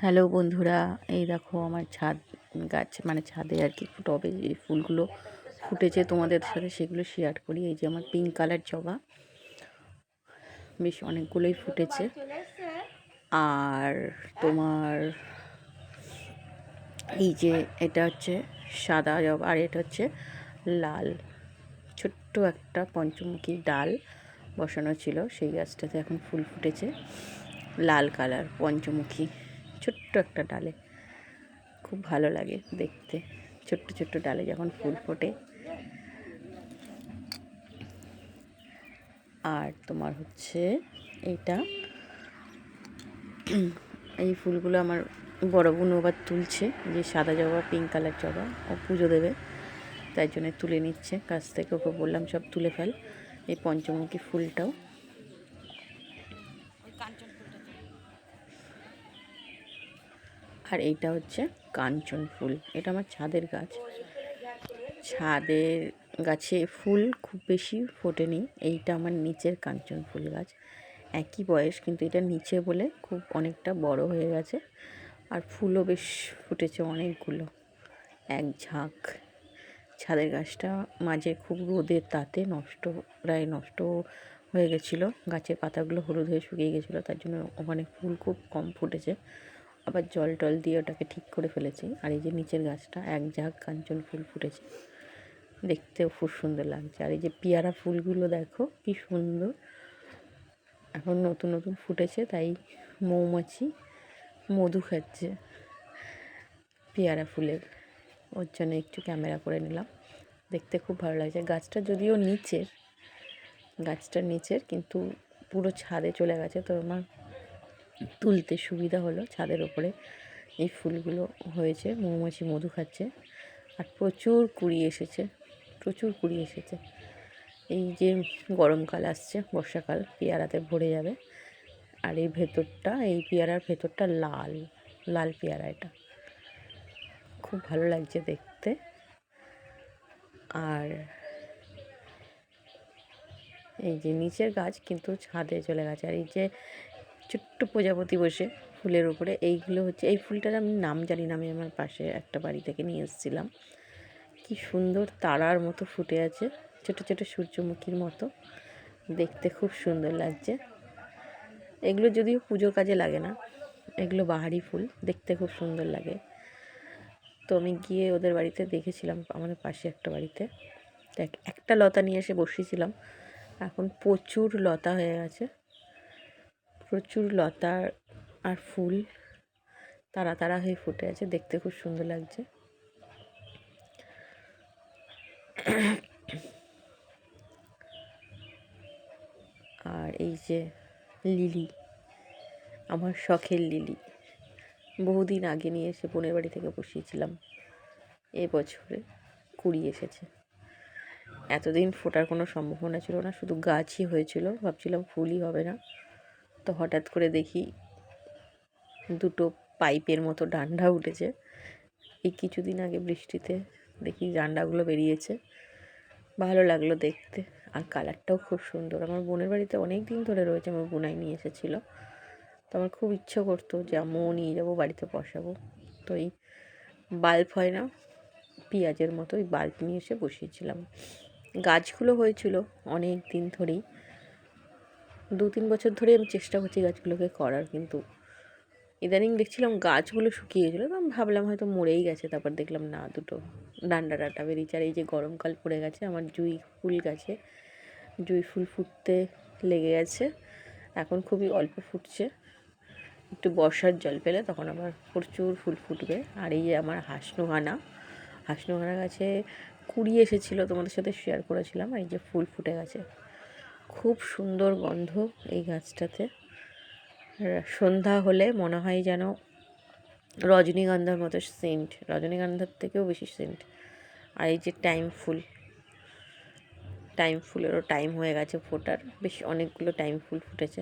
Hello বন্ধুরা, এই দেখো আমার ছাদ গাছ মানে ছাদে আর কি টবে যে ফুলগুলো ফুটেছে তোমাদের সাথে সেগুলো শেয়ার করি। এই যে আমার পিঙ্ক কালার জবা বেশ অনেকগুলোই ফুটেছে। আর তোমার এই যে এটা হচ্ছে সাদা জবা আর এটা হচ্ছে লাল। ছোট্ট একটা পঞ্চমুখী ডাল বসানো ছিল, সেই গাছটাতে এখন ফুল ফুটেছে লাল কালার পঞ্চমুখী, ছোট্ট একটা ডালে। খুব ভালো লাগে দেখতে ছোট্ট ছোট্ট ডালে যখন ফুল ফোটে। আর তোমার হচ্ছে এইটা, এই ফুলগুলো আমার বড় বোন আবার তুলছে, যে সাদা জবা পিঙ্ক কালার জবা, ও পুজো দেবে তাই জন্য তুলে নিচ্ছে কাছ থেকে। ওকে বললাম সব তুলে ফেল। এই পঞ্চমুখী ফুলটাও, আর এইটা হচ্ছে কাঞ্চন ফুল। এটা আমার ছাদের গাছ। ছাদের গাছে ফুল খুব বেশি ফোটেনি, এইটা আমার নিচের কাঞ্চন ফুল গাছ। একই বয়স, কিন্তু এটা নিচে বলে খুব অনেকটা বড় হয়ে গেছে। আর ফুলও বেশ ফুটেছে অনেকগুলো, এক ঝাঁক। ছাদের গাছটা মাঝে খুব রোদের তাতে প্রায় নষ্ট হয়ে গেছিলো। গাছের পাতাগুলো হলুদ হয়ে শুকিয়ে গেছিলো, তার জন্য ওখানে ফুল খুব কম ফুটেছে। আবার জল টল দিয়ে ওটাকে ঠিক করে ফেলেছি। আর এই যে নিচের গাছটা এক ঝাঁক কাঞ্চন ফুল ফুটেছে, দেখতেও খুব সুন্দর লাগছে। আর এই যে পেয়ারা ফুলগুলো দেখো কি সুন্দর, এখন নতুন নতুন ফুটেছে, তাই মৌমাছি মধু খাচ্ছে পেয়ারা ফুলের। ওর জন্য একটু ক্যামেরা করে নিলাম, দেখতে খুব ভালো লাগছে। গাছটা যদিও নিচের কিন্তু পুরো ছাদে চলে গেছে, তো আমার তুলতে সুবিধা হলো। ছাদের ওপরে এই ফুলগুলো হয়েছে, মৌমাছি মধু খাচ্ছে। আর প্রচুর কুড়ি এসেছে। এই যে গরমকাল আসছে, বর্ষাকাল, পেয়ারাতে ভরে যাবে। আর এই ভেতরটা, এই পেয়ারার ভেতরটা লাল লাল পেয়ারা, এটা খুব ভালো লাগছে দেখতে। আর এই যে নিচের গাছ কিন্তু ছাদে চলে গেছে। আর এই যে ছোট্ট প্রজাপতি বসে ফুলের উপরে, এইগুলো হচ্ছে, এই ফুলটার আমি নাম জানি না, আমি আমার পাশে একটা বাড়ি থেকে নিয়ে এসেছিলাম। কি সুন্দর তারার মতো ফুটে আছে, ছোট ছোট সূর্যমুখীর মতো, দেখতে খুব সুন্দর লাগছে। এগুলো যদিও পুজোর কাজে লাগে না, এগুলো বাহারি ফুল, দেখতে খুব সুন্দর লাগে। তো আমি গিয়ে ওদের বাড়িতে দেখেছিলাম, আমাদের পাশে একটা বাড়িতে, একটা লতা নিয়ে এসে বসিয়েছিলাম। এখন প্রচুর লতা হয়ে গেছে, প্রচুর লতা আর ফুল তারা তারা হয়ে ফুটে আছে, দেখতে খুব সুন্দর লাগছে। আর এই যে লিলি, আমার শখের লিলি, বহুদিন আগে নিয়ে এসে বোনের বাড়ি থেকে বসিয়েছিলাম, এবছরে কুড়ি এসেছে। এতদিন ফোটার কোনো সম্ভাবনা ছিল না, শুধু গাছই হয়েছিল, ভাবছিলাম ফুলই হবে না। তো হঠাৎ করে দেখি দুটো পাইপের মতো ডান্ডা উঠেছে। এই কিছুদিন আগে বৃষ্টিতে দেখি ডান্ডাগুলো বেরিয়েছে, ভালো লাগলো দেখতে। আর কালারটাও খুব সুন্দর। আমার বোনের বাড়িতে অনেক দিন ধরে রয়েছে, আমার বোনাই নিয়ে এসেছিলো। তো আমার খুব ইচ্ছে করতো যে আমিও নিয়ে যাবো, বাড়িতে বসাবো। তো এই বাল্ব হয় না পেঁয়াজের মতো, ওই বাল্ব নিয়ে এসে বসিয়েছিলাম। গাছগুলো হয়েছিল অনেক দিন ধরেই, 2-3 বছর ধরে আমি চেষ্টা করছি গাছগুলোকে করার, কিন্তু ইদানিং দেখছিলাম গাছগুলো শুকিয়ে গেছিলো। তো আমি ভাবলাম হয়তো মরেই গেছে, তারপর দেখলাম না, দুটো ডান্ডা ডাঁটা বেরিয়েছে। আর এই যে গরমকাল পড়ে গেছে, আমার জুঁই ফুল গাছে জুঁই ফুল ফুটতে লেগে গেছে। এখন খুবই অল্প ফুটছে, একটু বর্ষার জল পেলে তখন আবার প্রচুর ফুল ফুটবে। আর এই যে আমার হাসনুহানা গাছে কুড়ি এসেছিলো, তোমাদের সাথে শেয়ার করেছিলাম। আর এই যে ফুল ফুটে গেছে, খুব সুন্দর গন্ধ এই গাছটাতে। সন্ধ্যা হলে মনে হয় যেন রজনীগন্ধার মতো সেন্ট, রজনীগন্ধার থেকেও বেশি সেন্ট। আর এই যে টাইম ফুলেরও টাইম হয়ে গেছে ফোটার, বেশ অনেকগুলো টাইম ফুল ফুটেছে।